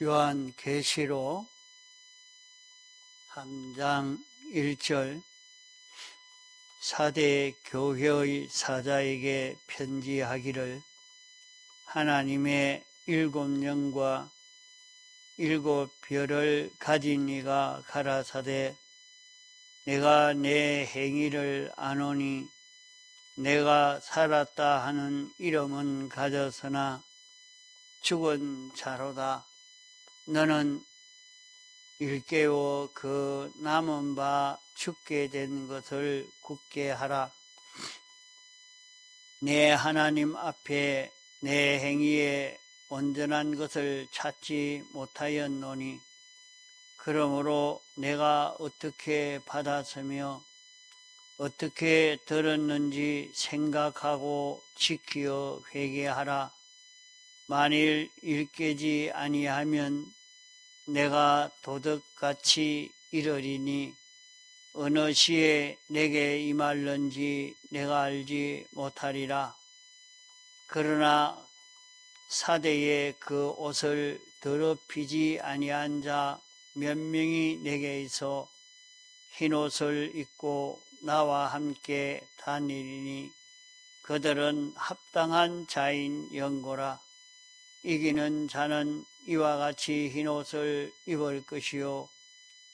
요한계시록 3장 1절 사대 교회의 사자에게 편지하기를 하나님의 7영과 7별을 가진 이가 가라사대 내가 내 행위를 아노니 내가 살았다 하는 이름은 가졌으나 죽은 자로다. 너는 일깨워 그 남은 바 죽게 된 것을 굳게 하라. 내 하나님 앞에 내 행위에 온전한 것을 찾지 못하였노니 그러므로 내가 어떻게 받았으며 어떻게 들었는지 생각하고 지키어 회개하라. 만일 일깨지 아니하면 내가 도둑같이 이르리니 어느 시에 내게 임할는지 내가 알지 못하리라. 그러나 사대에 그 옷을 더럽히지 아니한 자 몇 명이 내게 있어 흰옷을 입고 나와 함께 다니리니 그들은 합당한 자인 영고라. 이기는 자는 이와 같이 흰옷을 입을 것이요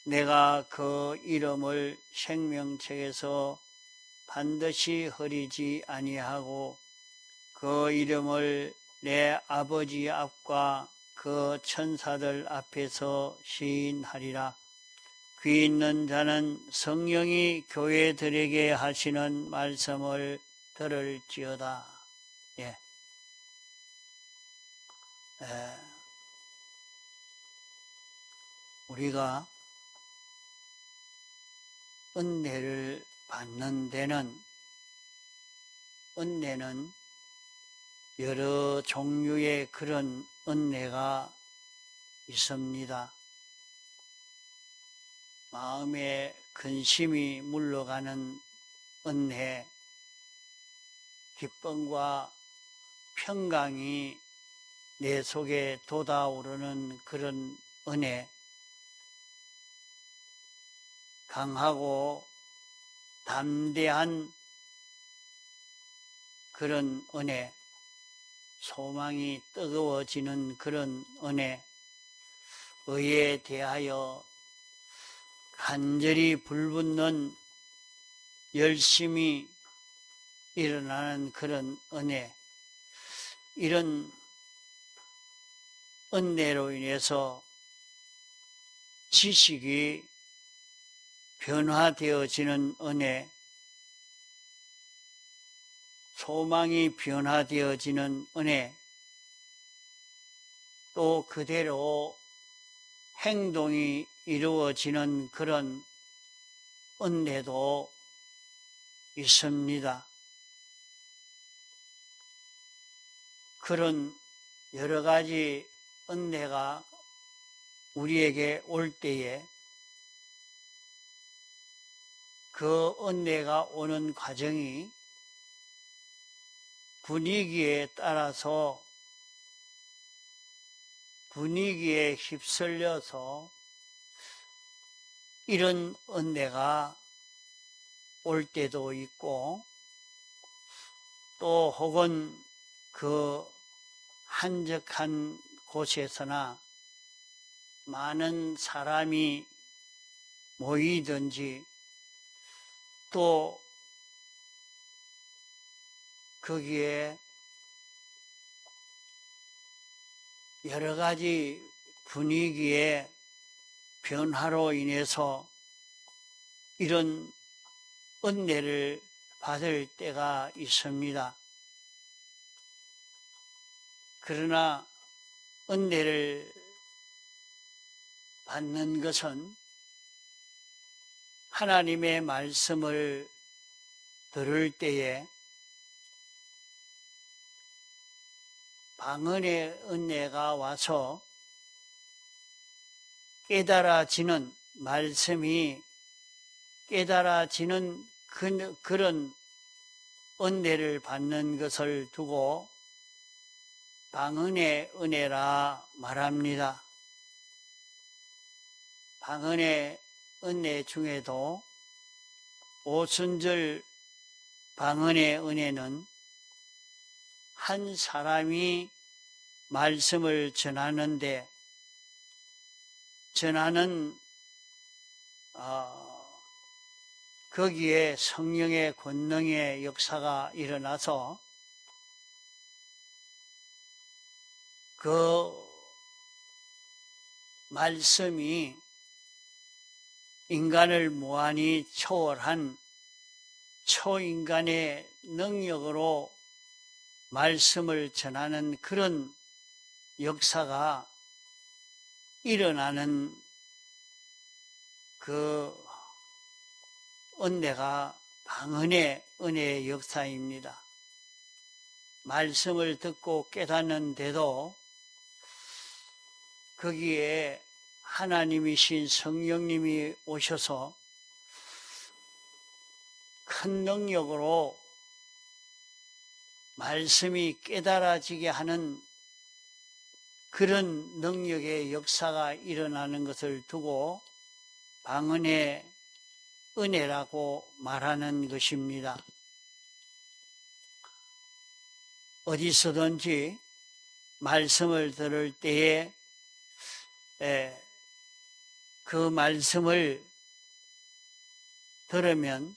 내가 그 이름을 생명책에서 반드시 흐리지 아니하고 그 이름을 내 아버지 앞과 그 천사들 앞에서 시인하리라. 귀 있는 자는 성령이 교회들에게 하시는 말씀을 들을지어다. 우리가 은혜를 받는 데는 은혜는 여러 종류의 그런 은혜가 있습니다. 마음에 근심이 물러가는 은혜, 기쁨과 평강이 내 속에 돋아오르는 그런 은혜, 강하고 담대한 그런 은혜, 소망이 뜨거워지는 그런 은혜, 의에 대하여 간절히 불붙는 열심히 일어나는 그런 은혜, 이런 은혜로 인해서 지식이 변화되어지는 은혜, 소망이 변화되어지는 은혜, 또 그대로 행동이 이루어지는 그런 은혜도 있습니다. 그런 여러 가지 은혜가 우리에게 올 때에 그 은혜가 오는 과정이 분위기에 따라서 분위기에 휩쓸려서 이런 은혜가 올 때도 있고 또 혹은 그 한적한 곳에서나 많은 사람이 모이든지 또 거기에 여러 가지 분위기의 변화로 인해서 이런 은혜를 받을 때가 있습니다. 그러나 은혜를 받는 것은 하나님의 말씀을 들을 때에 방언의 은혜가 와서 깨달아지는 말씀이 깨달아지는 그런 은혜를 받는 것을 두고 방언의 은혜라 말합니다. 방언의 은혜 중에도 오순절 방언의 은혜는 한 사람이 말씀을 전하는데 전하는 거기에 성령의 권능의 역사가 일어나서 그 말씀이 인간을 무한히 초월한 초인간의 능력으로 말씀을 전하는 그런 역사가 일어나는 그 은혜가 방언의 은혜의 역사입니다. 말씀을 듣고 깨닫는데도 거기에 하나님이신 성령님이 오셔서 큰 능력으로 말씀이 깨달아지게 하는 그런 능력의 역사가 일어나는 것을 두고 방언의 은혜라고 말하는 것입니다. 어디서든지 말씀을 들을 때에 그 말씀을 들으면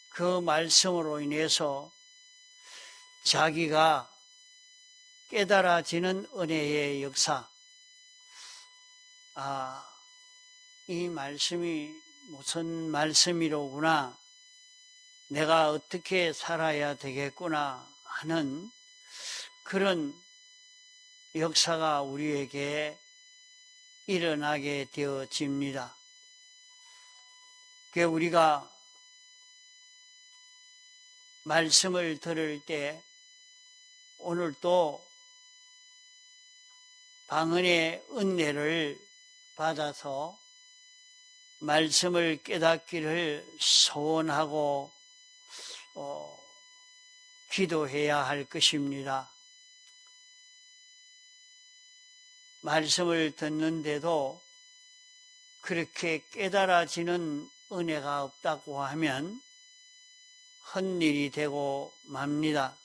그 말씀으로 인해서 자기가 깨달아지는 은혜의 역사, 이 말씀이 무슨 말씀이로구나, 내가 어떻게 살아야 되겠구나 하는 그런 역사가 우리에게 일어나게 되어집니다. 우리가 말씀을 들을 때 오늘도 방언의 은혜를 받아서 말씀을 깨닫기를 소원하고 기도해야 할 것입니다. 말씀을 듣는데도 그렇게 깨달아지는 은혜가 없다고 하면 헛일이 되고 맙니다.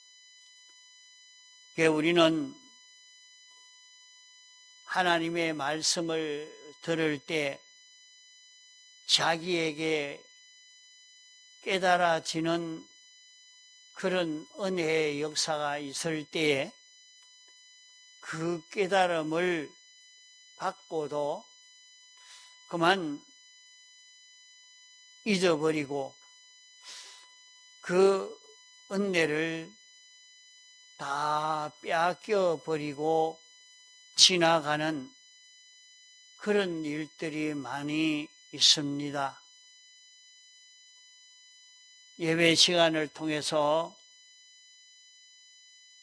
우리는 하나님의 말씀을 들을 때 자기에게 깨달아지는 그런 은혜의 역사가 있을 때에 그 깨달음을 받고도 그만 잊어버리고 그 은혜를 다 빼앗겨 버리고 지나가는 그런 일들이 많이 있습니다. 예배 시간을 통해서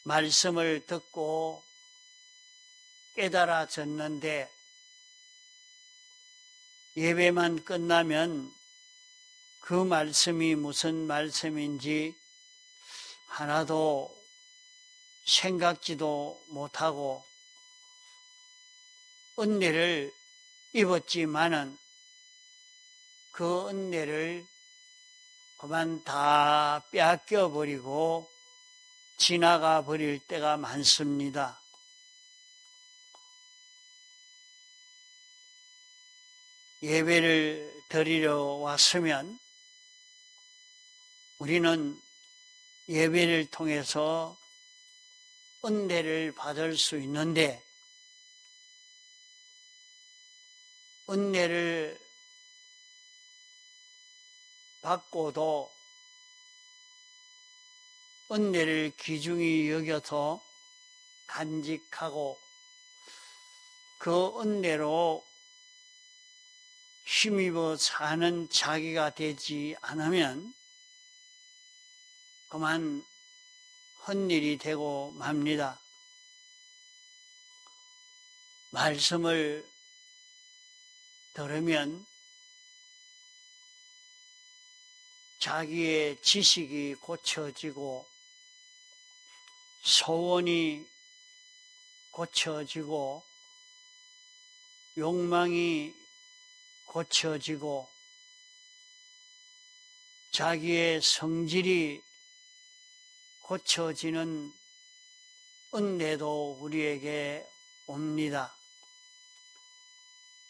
말씀을 듣고 깨달아졌는데 예배만 끝나면 그 말씀이 무슨 말씀인지 하나도 생각지도 못하고 은혜를 입었지만은 그 은혜를 그만 다 빼앗겨 버리고 지나가 버릴 때가 많습니다. 예배를 드리러 왔으면 우리는 예배를 통해서 은혜를 받을 수 있는데 은혜를 받고도 은혜를 귀중히 여겨서 간직하고 그 은혜로 힘입어 사는 자기가 되지 않으면 그만 헛일이 되고 맙니다. 말씀을 들으면 자기의 지식이 고쳐지고 소원이 고쳐지고 욕망이 고쳐지고 자기의 성질이 고쳐지는 은혜도 우리에게 옵니다.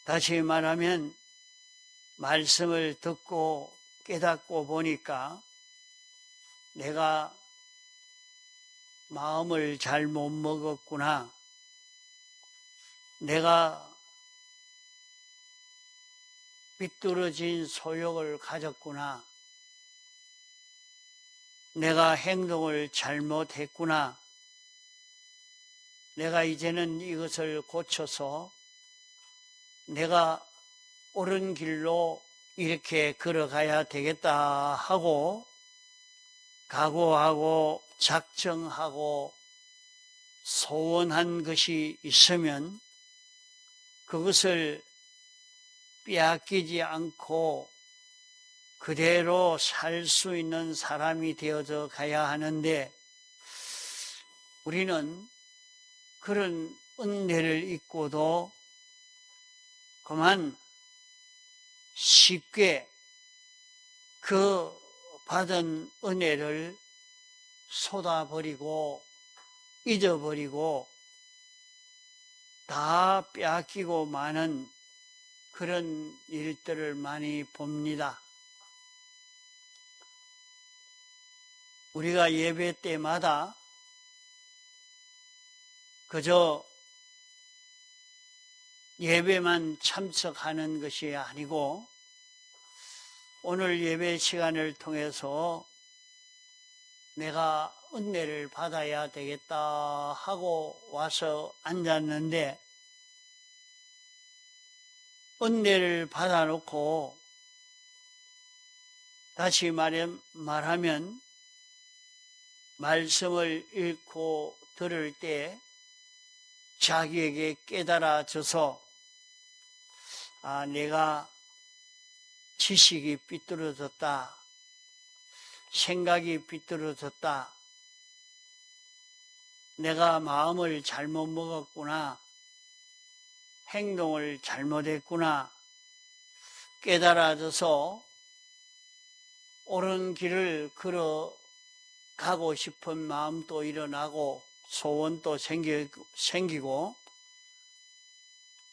다시 말하면 말씀을 듣고 깨닫고 보니까 내가 마음을 잘못 먹었구나. 내가 삐뚤어진 소욕을 가졌구나. 내가 행동을 잘못했구나. 내가 이제는 이것을 고쳐서 내가 옳은 길로 이렇게 걸어가야 되겠다 하고 각오하고 작정하고 소원한 것이 있으면 그것을 빼앗기지 않고 그대로 살 수 있는 사람이 되어져 가야 하는데 우리는 그런 은혜를 잊고도 그만 쉽게 그 받은 은혜를 쏟아버리고 잊어버리고 다 빼앗기고 마는 그런 일들을 많이 봅니다. 우리가 예배 때마다 그저 예배만 참석하는 것이 아니고 오늘 예배 시간을 통해서 내가 은혜를 받아야 되겠다 하고 와서 앉았는데 은혜를 받아놓고 다시 말하면 말씀을 읽고 들을 때 자기에게 깨달아져서 내가 지식이 삐뚤어졌다. 생각이 삐뚤어졌다. 내가 마음을 잘못 먹었구나. 행동을 잘못했구나. 깨달아져서 옳은 길을 걸어가고 싶은 마음도 일어나고 소원도 생기고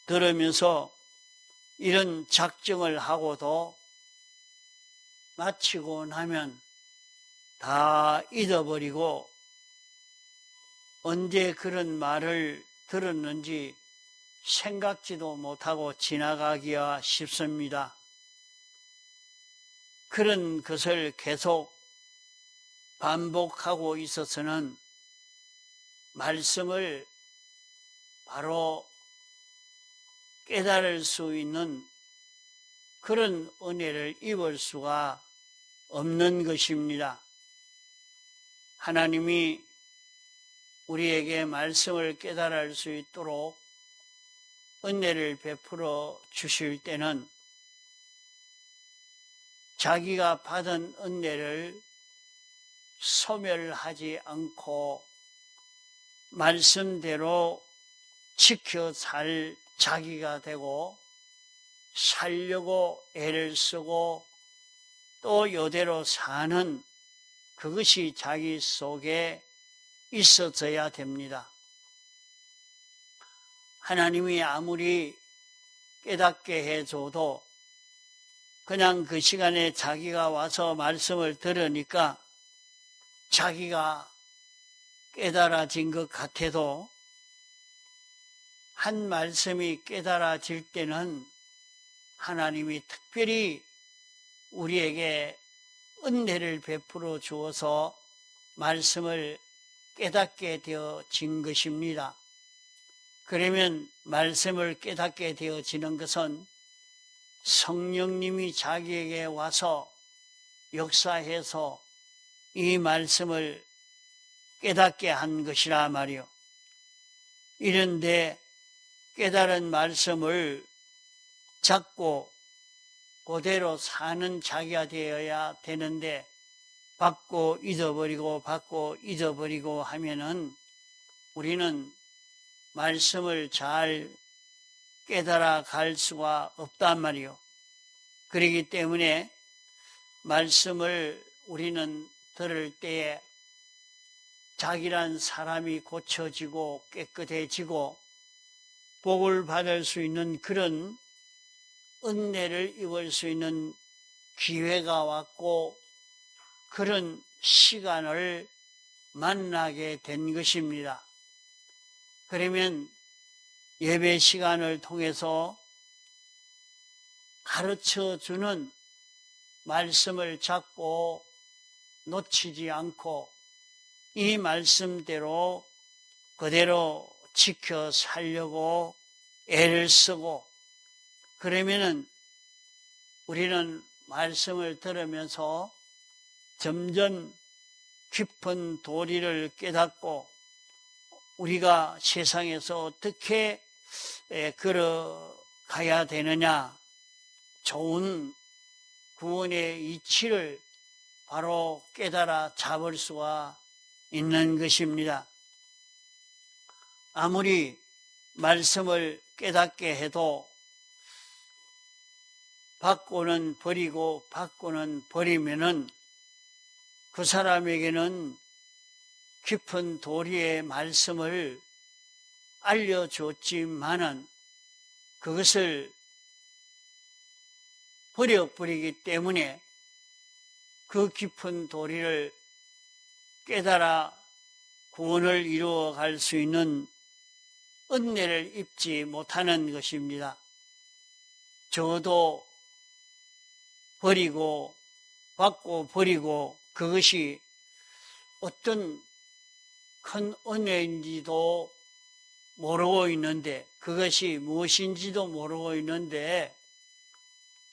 그러면서 이런 작정을 하고도 마치고 나면 다 잊어버리고 언제 그런 말을 들었는지 생각지도 못하고 지나가기가 쉽습니다. 그런 것을 계속 반복하고 있어서는 말씀을 바로 깨달을 수 있는 그런 은혜를 입을 수가 없는 것입니다. 하나님이 우리에게 말씀을 깨달을 수 있도록 은혜를 베풀어 주실 때는 자기가 받은 은혜를 소멸하지 않고 말씀대로 지켜 살 자기가 되고 살려고 애를 쓰고 또 이대로 사는 그것이 자기 속에 있어져야 됩니다. 하나님이 아무리 깨닫게 해줘도 그냥 그 시간에 자기가 와서 말씀을 들으니까 자기가 깨달아진 것 같아도 한 말씀이 깨달아질 때는 하나님이 특별히 우리에게 은혜를 베풀어 주어서 말씀을 깨닫게 되어진 것입니다. 그러면 말씀을 깨닫게 되어지는 것은 성령님이 자기에게 와서 역사해서 이 말씀을 깨닫게 한 것이라 말이요. 이런데 깨달은 말씀을 잡고 그대로 사는 자기가 되어야 되는데 받고 잊어버리고 하면은 우리는 말씀을 잘 깨달아 갈 수가 없단 말이요. 그렇기 때문에 말씀을 우리는 들을 때에 자기란 사람이 고쳐지고 깨끗해지고 복을 받을 수 있는 그런 은혜를 입을 수 있는 기회가 왔고 그런 시간을 만나게 된 것입니다. 그러면 예배 시간을 통해서 가르쳐주는 말씀을 잡고 놓치지 않고 이 말씀대로 그대로 지켜 살려고 애를 쓰고 그러면은 우리는 말씀을 들으면서 점점 깊은 도리를 깨닫고 우리가 세상에서 어떻게 걸어가야 되느냐, 좋은 구원의 이치를 바로 깨달아 잡을 수가 있는 것입니다. 아무리 말씀을 깨닫게 해도 받고는 버리고 받고는 버리면은 그 사람에게는 깊은 도리의 말씀을 알려줬지만은 그것을 버려버리기 때문에 그 깊은 도리를 깨달아 구원을 이루어갈 수 있는 은혜를 입지 못하는 것입니다. 저도 버리고 받고 버리고 그것이 어떤 큰 은혜인지도 모르고 있는데 그것이 무엇인지도 모르고 있는데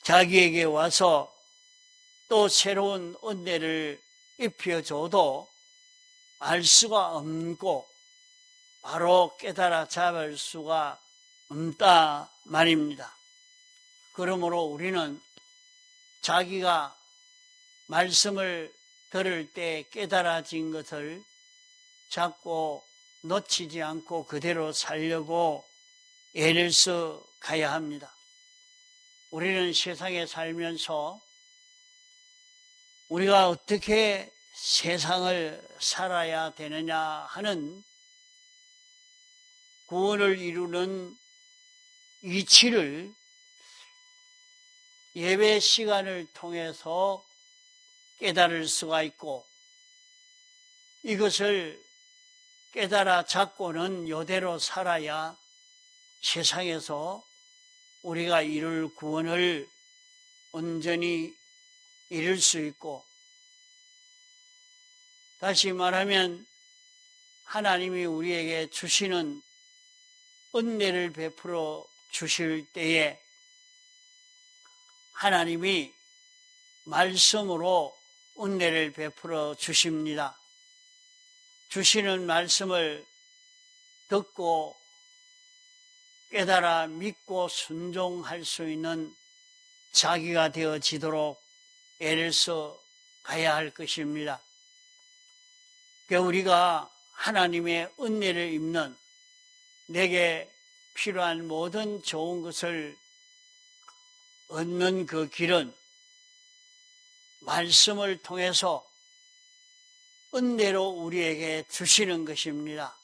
자기에게 와서 또 새로운 은혜를 입혀줘도 알 수가 없고 바로 깨달아 잡을 수가 없다 말입니다. 그러므로 우리는 자기가 말씀을 들을 때 깨달아진 것을 잡고 놓치지 않고 그대로 살려고 애를 써 가야 합니다. 우리는 세상에 살면서 우리가 어떻게 세상을 살아야 되느냐 하는 구원을 이루는 이치를 예배 시간을 통해서 깨달을 수가 있고 이것을 깨달아 잡고는 이대로 살아야 세상에서 우리가 이룰 구원을 온전히 이룰 수 있고 다시 말하면 하나님이 우리에게 주시는 은혜를 베풀어 주실 때에 하나님이 말씀으로 은혜를 베풀어 주십니다. 주시는 말씀을 듣고 깨달아 믿고 순종할 수 있는 자기가 되어지도록 애를 써 가야 할 것입니다. 우리가 하나님의 은혜를 입는 내게 필요한 모든 좋은 것을 얻는 그 길은 말씀을 통해서 은혜로 우리에게 주시는 것입니다.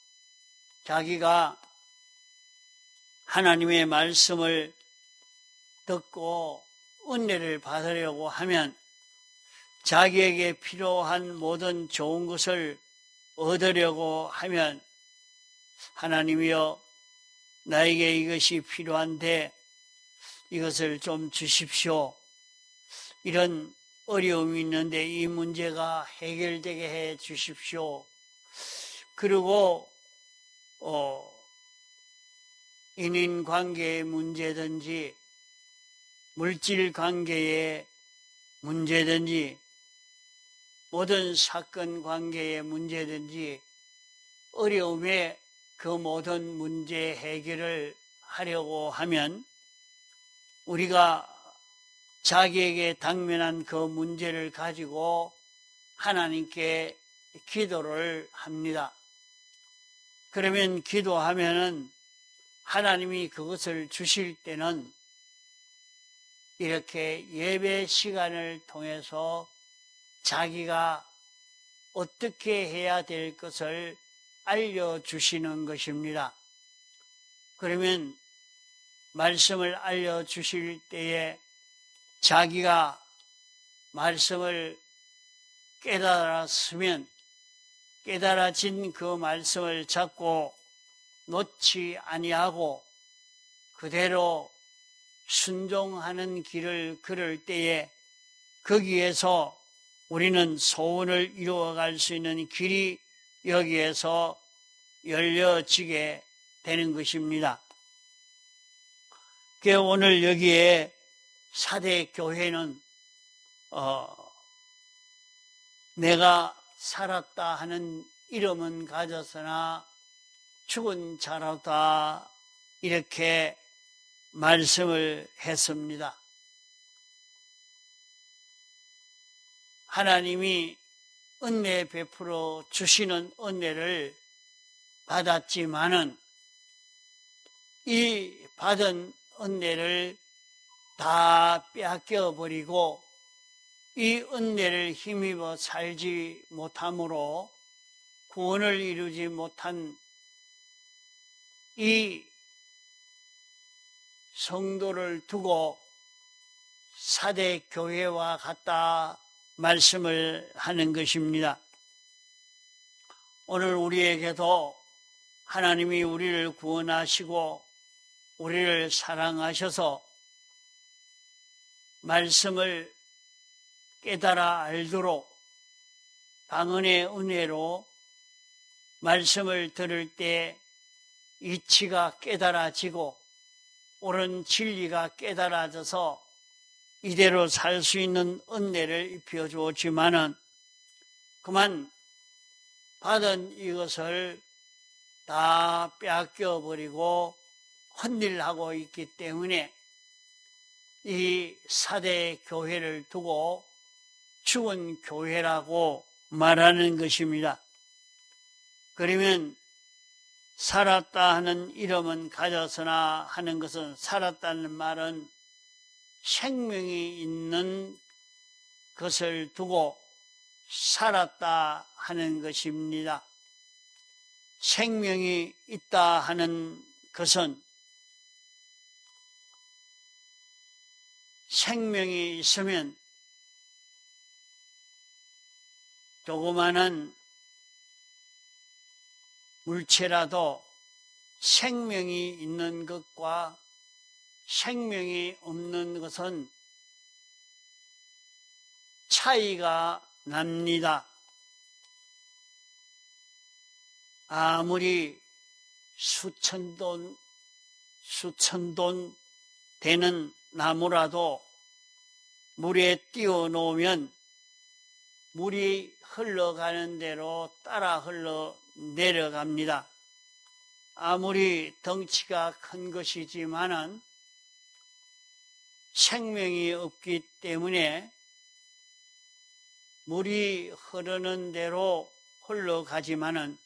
자기가 하나님의 말씀을 듣고 은혜를 받으려고 하면 자기에게 필요한 모든 좋은 것을 얻으려고 하면 하나님이여 나에게 이것이 필요한데 이것을 좀 주십시오. 이런 어려움이 있는데 이 문제가 해결되게 해 주십시오. 그리고 인인관계의 문제든지 물질관계의 문제든지 모든 사건 관계의 문제든지 어려움에 그 모든 문제 해결을 하려고 하면 우리가 자기에게 당면한 그 문제를 가지고 하나님께 기도를 합니다. 그러면 기도하면은 하나님이 그것을 주실 때는 이렇게 예배 시간을 통해서 자기가 어떻게 해야 될 것을 알려주시는 것입니다. 그러면 말씀을 알려주실 때에 자기가 말씀을 깨달았으면 깨달아진 그 말씀을 잡고 놓지 아니하고 그대로 순종하는 길을 걸을 때에 거기에서 우리는 소원을 이루어갈 수 있는 길이 여기에서 열려지게 되는 것입니다. 오늘 여기에 사대 교회는 내가 살았다 하는 이름은 가졌으나 죽은 자로다 이렇게 말씀을 했습니다. 하나님이 은혜 베풀어 주시는 은혜를 받았지만은 이 받은 은혜를 다 빼앗겨버리고 이 은혜를 힘입어 살지 못함으로 구원을 이루지 못한 이 성도를 두고 사대 교회와 같다 말씀을 하는 것입니다. 오늘 우리에게도 하나님이 우리를 구원하시고 우리를 사랑하셔서 말씀을 깨달아 알도록 방언의 은혜로 말씀을 들을 때 이치가 깨달아지고 옳은 진리가 깨달아져서 이대로 살 수 있는 은혜를 입혀 주었지만은 그만 받은 이것을 다 빼앗겨 버리고 헛일하고 있기 때문에 이 사대 교회를 두고 죽은 교회라고 말하는 것입니다. 그러면 살았다 하는 이름은 가졌으나 하는 것은 살았다는 말은 생명이 있는 것을 두고 살았다 하는 것입니다. 생명이 있다 하는 것은 생명이 있으면 조그마한 물체라도 생명이 있는 것과 생명이 없는 것은 차이가 납니다. 아무리 수천 돈 되는 나무라도 물에 띄워 놓으면 물이 흘러가는 대로 따라 흘러 내려갑니다. 아무리 덩치가 큰 것이지만은 생명이 없기 때문에 물이 흐르는 대로 흘러가지만은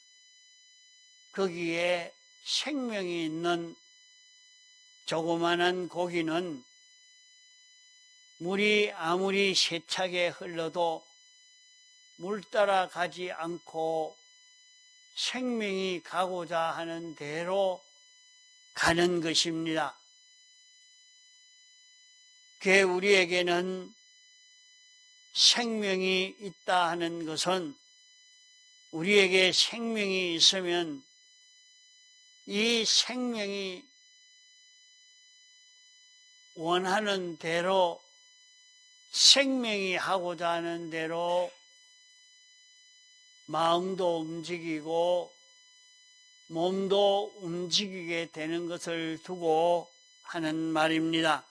거기에 생명이 있는 조그마한 고기는 물이 아무리 세차게 흘러도 물 따라 가지 않고 생명이 가고자 하는 대로 가는 것입니다. 그게 우리에게는 생명이 있다 하는 것은 우리에게 생명이 있으면 이 생명이 원하는 대로 생명이 하고자 하는 대로 마음도 움직이고 몸도 움직이게 되는 것을 두고 하는 말입니다.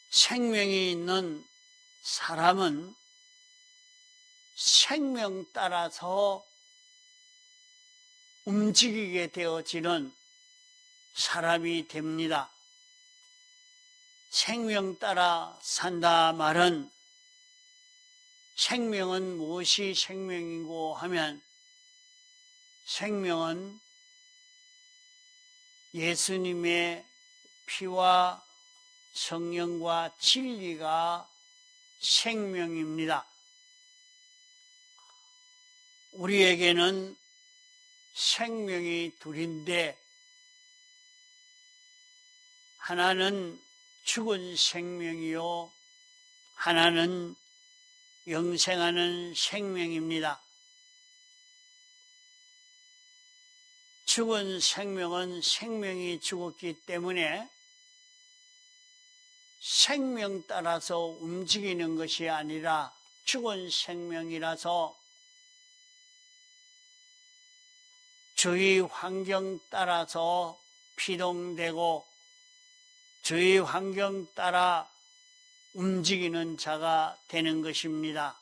생명이 있는 사람은 생명 따라서 움직이게 되어지는 사람이 됩니다. 생명 따라 산다 말은 생명은 무엇이 생명이고 하면 생명은 예수님의 피와 성령과 진리가 생명입니다. 우리에게는 생명이 둘인데 하나는 죽은 생명이요 하나는 영생하는 생명입니다. 죽은 생명은 생명이 죽었기 때문에 생명 따라서 움직이는 것이 아니라 죽은 생명이라서 주위 환경 따라서 피동되고 주위 환경 따라 움직이는 자가 되는 것입니다.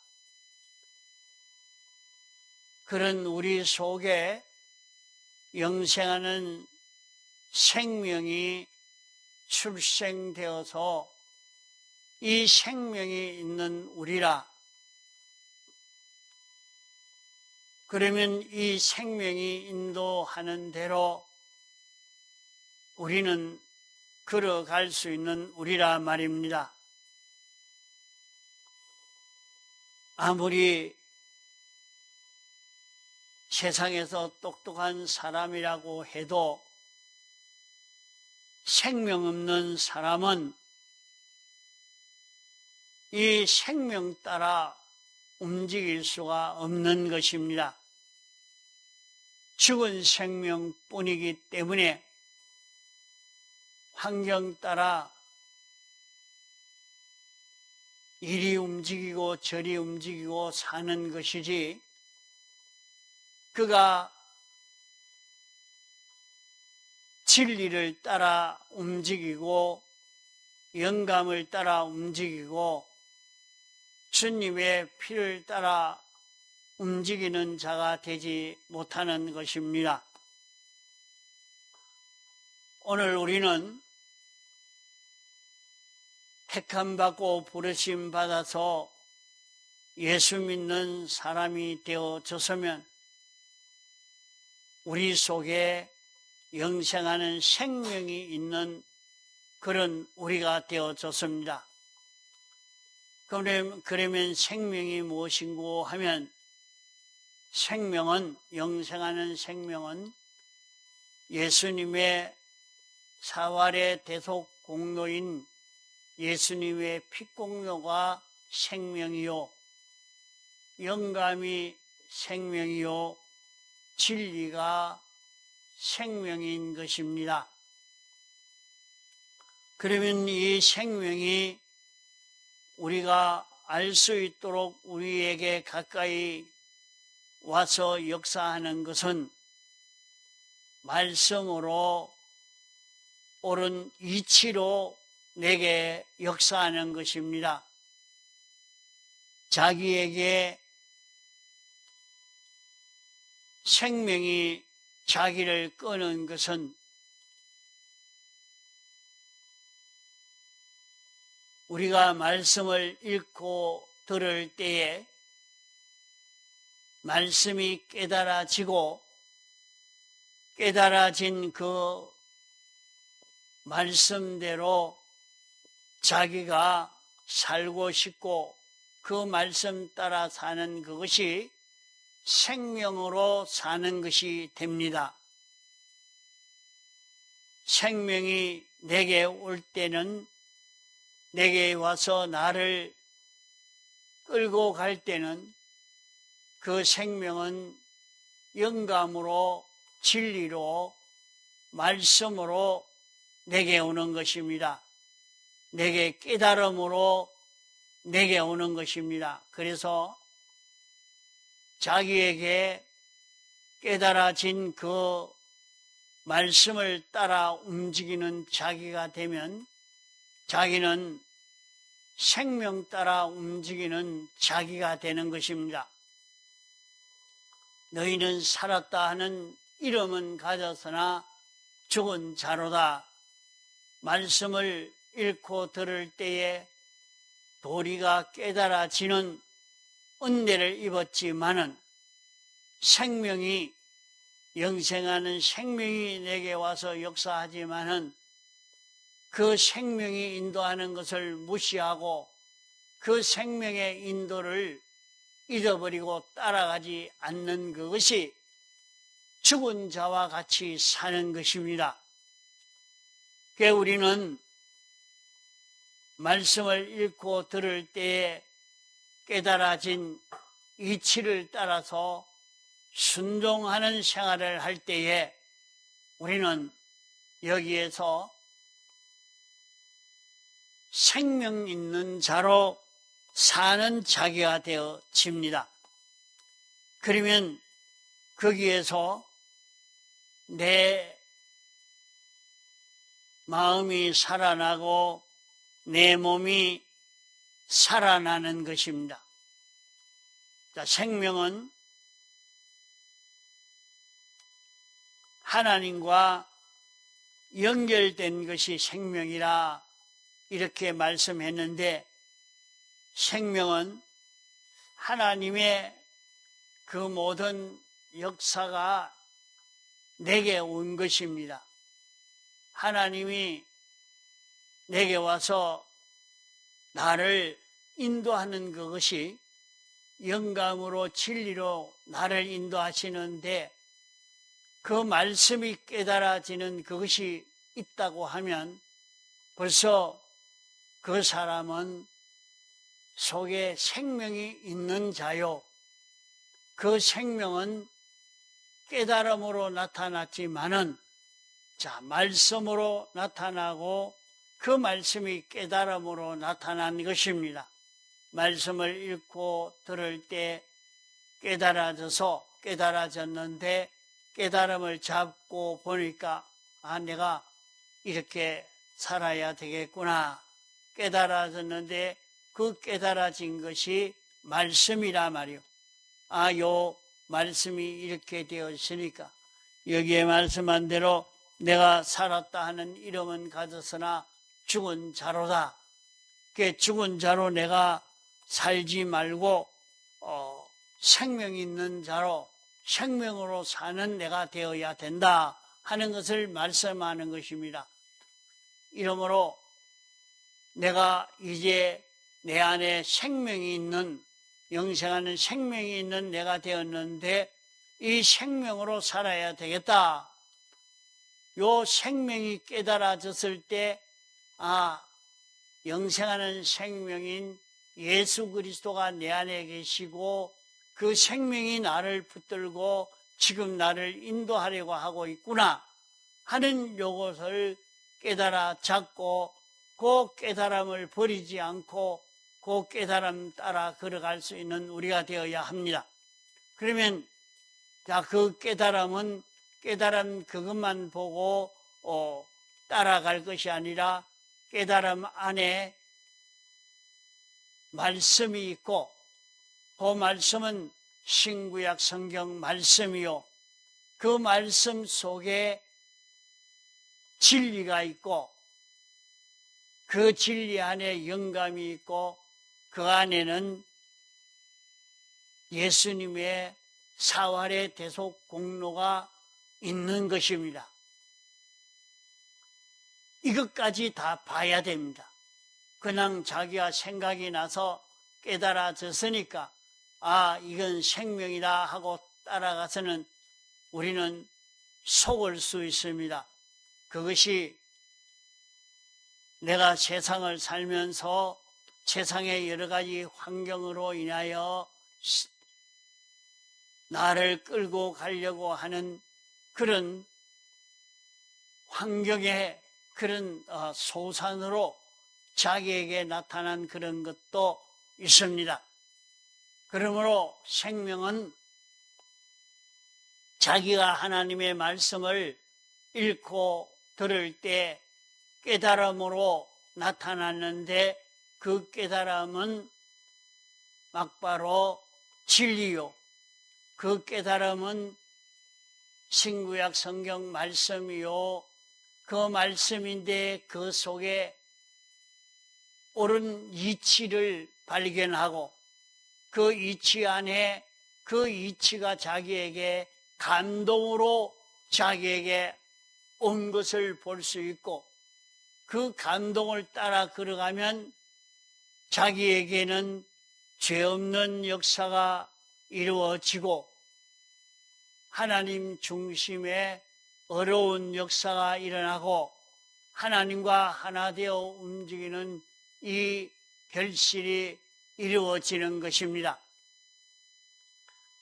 그런 우리 속에 영생하는 생명이 출생되어서 이 생명이 있는 우리라. 그러면 이 생명이 인도하는 대로 우리는 걸어갈 수 있는 우리라 말입니다. 아무리 세상에서 똑똑한 사람이라고 해도 생명 없는 사람은 이 생명 따라 움직일 수가 없는 것입니다. 죽은 생명뿐이기 때문에 환경 따라 이리 움직이고 저리 움직이고 사는 것이지 그가 진리를 따라 움직이고 영감을 따라 움직이고 주님의 피를 따라 움직이는 자가 되지 못하는 것입니다. 오늘 우리는 택함받고 부르심 받아서 예수 믿는 사람이 되어졌으면 우리 속에 영생하는 생명이 있는 그런 우리가 되어졌습니다. 그러면 생명이 무엇인고 하면 생명은, 영생하는 생명은 예수님의 사활의 대속 공로인 예수님의 피공로가 생명이요 영감이 생명이요 진리가 생명인 것입니다. 그러면 이 생명이 우리가 알 수 있도록 우리에게 가까이 와서 역사하는 것은 말씀으로 옳은 이치로 내게 역사하는 것입니다. 자기에게 생명이 자기를 끄는 것은 우리가 말씀을 읽고 들을 때에 말씀이 깨달아지고 깨달아진 그 말씀대로 자기가 살고 싶고 그 말씀 따라 사는 그것이 생명으로 사는 것이 됩니다. 생명이 내게 올 때는 내게 와서 나를 끌고 갈 때는 그 생명은 영감으로 진리로 말씀으로 내게 오는 것입니다. 내게 깨달음으로 내게 오는 것입니다. 그래서 자기에게 깨달아진 그 말씀을 따라 움직이는 자기가 되면 자기는 생명 따라 움직이는 자기가 되는 것입니다. 너희는 살았다 하는 이름은 가졌으나 죽은 자로다. 말씀을 읽고 들을 때에 도리가 깨달아지는 은혜를 입었지만은 생명이 영생하는 생명이 내게 와서 역사하지만은 그 생명이 인도하는 것을 무시하고 그 생명의 인도를 잃어버리고 따라가지 않는 그것이 죽은 자와 같이 사는 것입니다. 그래서 우리는 말씀을 읽고 들을 때에 깨달아진 이치를 따라서 순종하는 생활을 할 때에 우리는 여기에서 생명 있는 자로 사는 자기가 되어집니다. 그러면 거기에서 내 마음이 살아나고 내 몸이 살아나는 것입니다. 자, 생명은 하나님과 연결된 것이 생명이라 이렇게 말씀했는데, 생명은 하나님의 그 모든 역사가 내게 온 것입니다. 하나님이 내게 와서 나를 인도하는 그것이 영감으로 진리로 나를 인도하시는데, 그 말씀이 깨달아지는 그것이 있다고 하면 벌써 그 사람은 속에 생명이 있는 자요, 그 생명은 깨달음으로 나타났지만은 말씀으로 나타나고 그 말씀이 깨달음으로 나타난 것입니다. 말씀을 읽고 들을 때 깨달아졌는데 깨달음을 잡고 보니까 내가 이렇게 살아야 되겠구나 깨달아졌는데, 그 깨달아진 것이 말씀이라 말이요. 요 말씀이 이렇게 되었으니까 여기에 말씀한 대로 내가 살았다 하는 이름은 가졌으나 죽은 자로다. 그 죽은 자로 내가 살지 말고 생명 있는 자로 생명으로 사는 내가 되어야 된다 하는 것을 말씀하는 것입니다. 이러므로 내가 이제 내 안에 생명이 있는, 영생하는 생명이 있는 내가 되었는데 이 생명으로 살아야 되겠다. 요 생명이 깨달아졌을 때 영생하는 생명인 예수 그리스도가 내 안에 계시고 그 생명이 나를 붙들고 지금 나를 인도하려고 하고 있구나 하는 요것을 깨달아 잡고 그 깨달음을 버리지 않고 그 깨달음 따라 걸어갈 수 있는 우리가 되어야 합니다. 그러면 그 깨달음은 깨달음 그것만 보고 따라갈 것이 아니라 깨달음 안에 말씀이 있고 그 말씀은 신구약 성경 말씀이요, 그 말씀 속에 진리가 있고 그 진리 안에 영감이 있고 그 안에는 예수님의 사활의 대속 공로가 있는 것입니다. 이것까지 다 봐야 됩니다. 그냥 자기가 생각이 나서 깨달아졌으니까 이건 생명이다 하고 따라가서는 우리는 속을 수 있습니다. 그것이 내가 세상을 살면서 세상의 여러 가지 환경으로 인하여 나를 끌고 가려고 하는 그런 환경의 그런 소산으로 자기에게 나타난 그런 것도 있습니다. 그러므로 생명은 자기가 하나님의 말씀을 읽고 들을 때 깨달음으로 나타났는데 그 깨달음은 막바로 진리요, 그 깨달음은 신구약 성경 말씀이요, 그 말씀인데 그 속에 옳은 이치를 발견하고 그 이치 안에 그 이치가 자기에게 감동으로 자기에게 온 것을 볼 수 있고, 그 감동을 따라 걸어가면 자기에게는 죄 없는 역사가 이루어지고 하나님 중심의 어려운 역사가 일어나고 하나님과 하나 되어 움직이는 이 결실이 이루어지는 것입니다.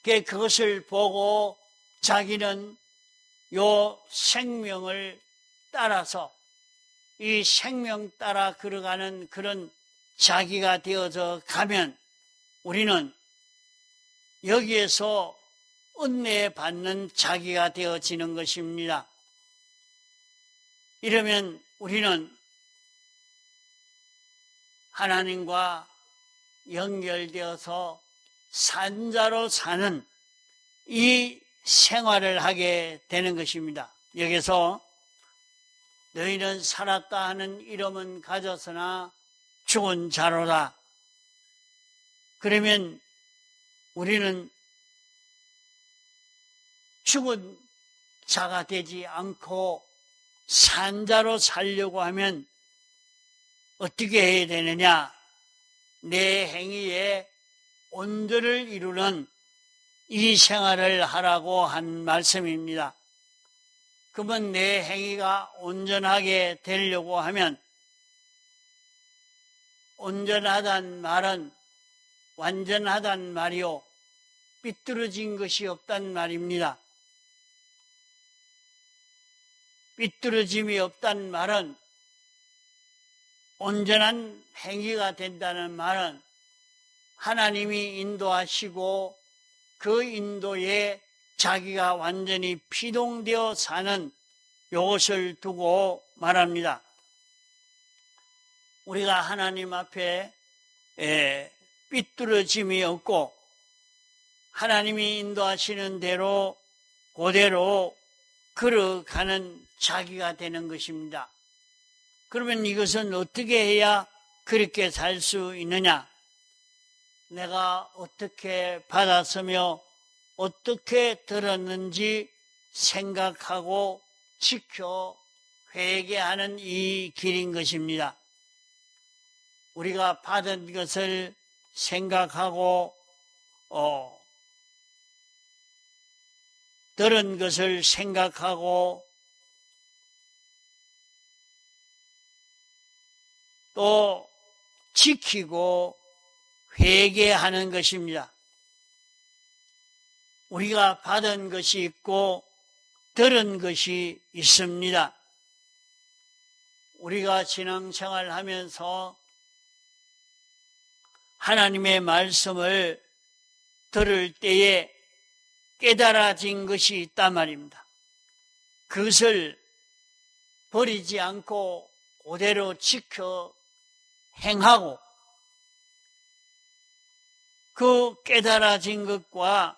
그것을 보고 자기는 요 생명을 따라서 이 생명 따라 걸어가는 그런 자기가 되어서 가면 우리는 여기에서 은혜 받는 자기가 되어지는 것입니다. 이러면 우리는 하나님과 연결되어서 산자로 사는 이 생활을 하게 되는 것입니다. 여기서 너희는 살았다 하는 이름은 가졌으나 죽은 자로다. 그러면 우리는 죽은 자가 되지 않고 산자로 살려고 하면 어떻게 해야 되느냐? 내 행위에 온전을 이루는 이 생활을 하라고 한 말씀입니다. 그러면 내 행위가 온전하게 되려고 하면, 온전하단 말은 완전하단 말이요, 삐뚤어진 것이 없단 말입니다. 삐뚤어짐이 없단 말은, 온전한 행위가 된다는 말은 하나님이 인도하시고 그 인도에 자기가 완전히 피동되어 사는 이것을 두고 말합니다. 우리가 하나님 앞에 삐뚤어짐이 없고 하나님이 인도하시는 대로 그대로 걸어가는 자기가 되는 것입니다. 그러면 이것은 어떻게 해야 그렇게 살 수 있느냐? 내가 어떻게 받았으며 어떻게 들었는지 생각하고 지켜 회개하는 이 길인 것입니다. 우리가 받은 것을 생각하고 들은 것을 생각하고 또 지키고 회개하는 것입니다. 우리가 받은 것이 있고 들은 것이 있습니다. 우리가 신앙생활 하면서 하나님의 말씀을 들을 때에 깨달아진 것이 있단 말입니다. 그것을 버리지 않고 그대로 지켜 행하고 그 깨달아진 것과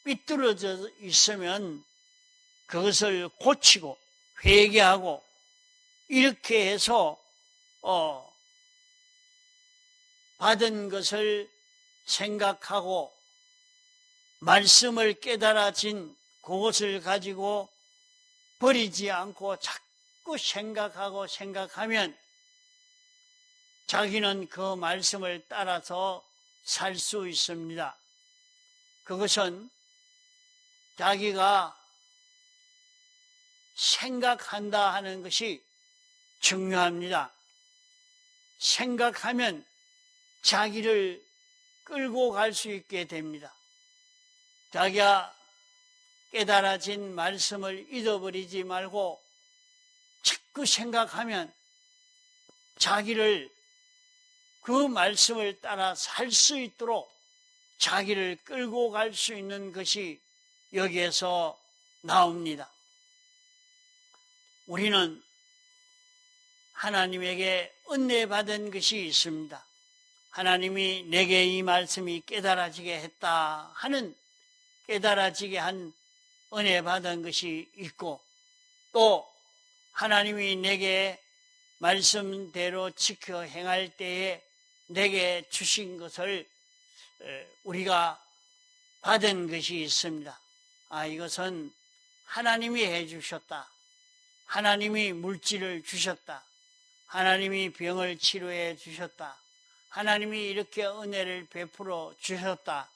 삐뚤어져 있으면 그것을 고치고 회개하고 이렇게 해서 받은 것을 생각하고 말씀을 깨달아진 그것을 가지고 버리지 않고 자꾸 생각하면 자기는 그 말씀을 따라서 살 수 있습니다. 그것은 자기가 생각한다 하는 것이 중요합니다. 생각하면 자기를 끌고 갈 수 있게 됩니다. 자기가 깨달아진 말씀을 잊어버리지 말고 자꾸 생각하면 자기를 그 말씀을 따라 살 수 있도록 자기를 끌고 갈 수 있는 것이 여기에서 나옵니다. 우리는 하나님에게 은혜 받은 것이 있습니다. 하나님이 내게 이 말씀이 깨달아지게 했다 하는 깨달아지게 한 은혜 받은 것이 있고 또 하나님이 내게 말씀대로 지켜 행할 때에 내게 주신 것을 우리가 받은 것이 있습니다. 이것은 하나님이 해주셨다. 하나님이 물질을 주셨다. 하나님이 병을 치료해 주셨다. 하나님이 이렇게 은혜를 베풀어 주셨다.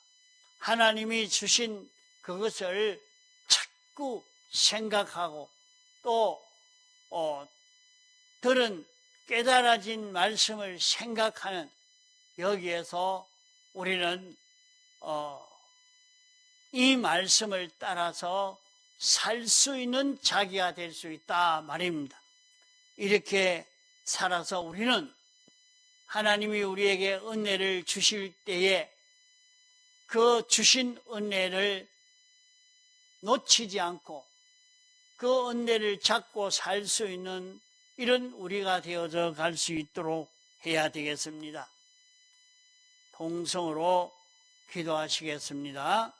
하나님이 주신 그것을 자꾸 생각하고 또 들은 깨달아진 말씀을 생각하는, 여기에서 우리는 이 말씀을 따라서 살 수 있는 자기가 될 수 있다 말입니다. 이렇게 살아서 우리는 하나님이 우리에게 은혜를 주실 때에 그 주신 은혜를 놓치지 않고 그 은혜를 잡고 살 수 있는 이런 우리가 되어져 갈 수 있도록 해야 되겠습니다. 동성으로 기도하시겠습니다.